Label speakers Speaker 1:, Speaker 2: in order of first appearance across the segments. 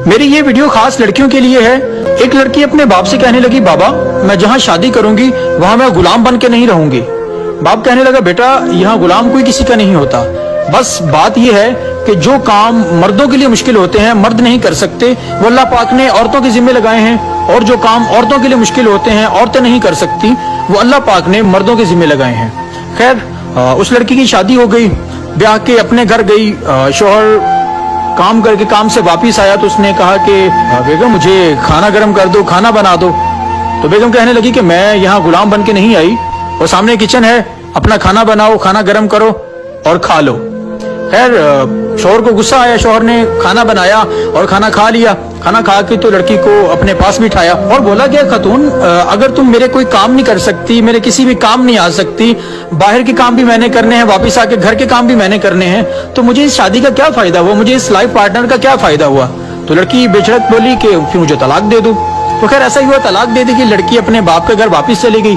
Speaker 1: मेरी ये वीडियो खास लड़कियों के लिए है। एक लड़की अपने बाप से कहने लगी, बाबा मैं जहाँ शादी करूंगी वहां मैं गुलाम बन के नहीं रहूंगी। बाप कहने लगा, बेटा यहाँ गुलाम कोई किसी का नहीं होता, बस बात यह है कि जो काम मर्दों के लिए मुश्किल होते हैं मर्द नहीं कर सकते, वो अल्लाह पाक ने औरतों के जिम्मे लगाए हैं, और जो काम औरतों के लिए मुश्किल होते हैं औरतें नहीं कर सकती, वो अल्लाह पाक ने मर्दों के जिम्मे लगाए हैं। खैर उस लड़की की शादी हो गई, ब्याह के अपने घर गई, शोहर काम करके काम से वापिस आया तो उसने कहा कि बेगम मुझे खाना गर्म कर दो, खाना बना दो। तो बेगम कहने लगी कि मैं यहाँ गुलाम बन के नहीं आई, और सामने किचन है, अपना खाना बनाओ, खाना गर्म करो और खा लो। खैर शोहर को गुस्सा आया, शोहर ने खाना बनाया और खाना खा लिया। खाना खा के तो लड़की को अपने पास बिठाया और बोला कि खातून अगर तुम मेरे कोई काम नहीं कर सकती, मेरे किसी भी काम नहीं आ सकती, बाहर के काम भी मैंने करने हैं, वापस आके घर के काम भी मैंने करने हैं, तो मुझे इस शादी का क्या फायदा हुआ, मुझे इस लाइफ पार्टनर का क्या फायदा हुआ। तो लड़की बेचड़क बोली कि फिर मुझे तलाक दे दो। तो खैर ऐसा ही हुआ, तलाक दे दी कि लड़की अपने बाप के घर वापिस चली गई।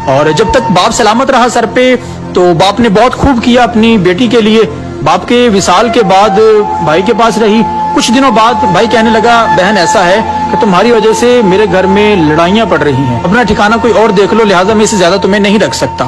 Speaker 1: और जब तक बाप सलामत रहा सर पे, तो बाप ने बहुत खूब किया अपनी बेटी के लिए। बाप के विसाल के बाद भाई के पास रही। कुछ दिनों बाद भाई कहने लगा, बहन ऐसा है कि तुम्हारी वजह से मेरे घर में लड़ाइयां पड़ रही हैं, अपना ठिकाना कोई और देख लो, लिहाजा मैं इससे ज्यादा तुम्हें नहीं रख सकता।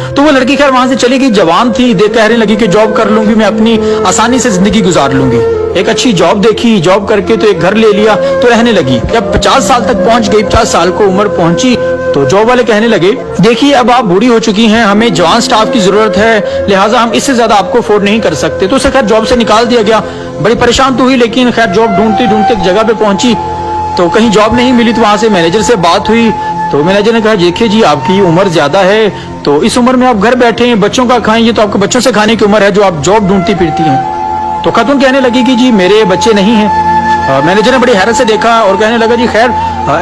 Speaker 1: तो वो लड़की खैर वहां से चली गई, जवान थी, कहने लगी कि जॉब कर लूंगी, मैं अपनी आसानी से जिंदगी गुजार लूंगी। एक अच्छी जॉब देखी, जॉब करके तो एक घर ले लिया, तो रहने लगी। जब 50 साल तक पहुंच गई, 50 साल को उम्र पहुंची, तो जॉब वाले कहने लगे, देखिए अब आप बूढ़ी हो चुकी हैं, हमें जवान स्टाफ की जरूरत है, लिहाजा हम इससे ज्यादा आपको अफोर्ड नहीं कर सकते। तो उसे खैर जॉब से निकाल दिया गया। बड़ी परेशान तो हुई, लेकिन खैर जॉब ढूंढते ढूंढते एक जगह पे पहुंची, तो कहीं जॉब नहीं मिली, तो वहां से मैनेजर से बात हुई। तो मैनेजर ने कहा, देखिए जी आपकी उम्र ज्यादा है, तो इस उम्र में आप घर बैठे हैं, बच्चों का खाएं, ये तो आपके बच्चों से खाने की उम्र है जो आप जॉब ढूंढती फिरती हैं। तो खातून कहने लगी कि जी मेरे बच्चे नहीं हैं। मैनेजर ने बड़ी हैरत से देखा और कहने लगा, जी खैर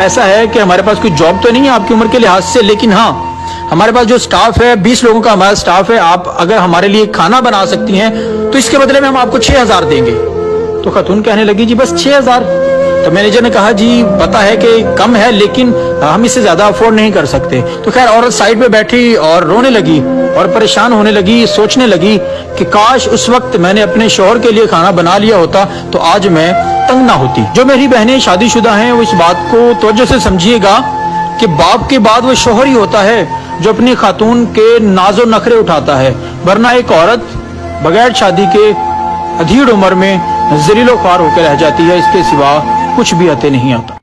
Speaker 1: ऐसा है कि हमारे पास कोई जॉब तो नहीं है आपकी उम्र के लिहाज से, लेकिन हाँ हमारे पास जो स्टाफ है 20 लोगों का हमारा स्टाफ है, आप अगर हमारे लिए खाना बना सकती हैं तो इसके बदले में हम आपको 6000 देंगे। तो खातून कहने लगी, जी बस 6000। तो मैनेजर ने कहा, जी पता है कि कम है, लेकिन हम इससे ज्यादा अफोर्ड नहीं कर सकते। तो खैर औरत साइड पे बैठी और रोने लगी और परेशान होने लगी, सोचने लगी कि काश उस वक्त मैंने अपने शौहर के लिए खाना बना लिया होता तो आज मैं तंग ना होती। जो मेरी बहनें शादीशुदा हैं वो इस बात को तवज्जो से समझिएगा कि बाप के बाद वो शौहर ही होता है जो अपनी खातून के नाजो नखरे उठाता है, वरना एक औरत बगैर शादी के अधीड़ उम्र में ज़लीलो ख्वार होकर रह जाती है, इसके सिवा कुछ भी अते नहीं आता।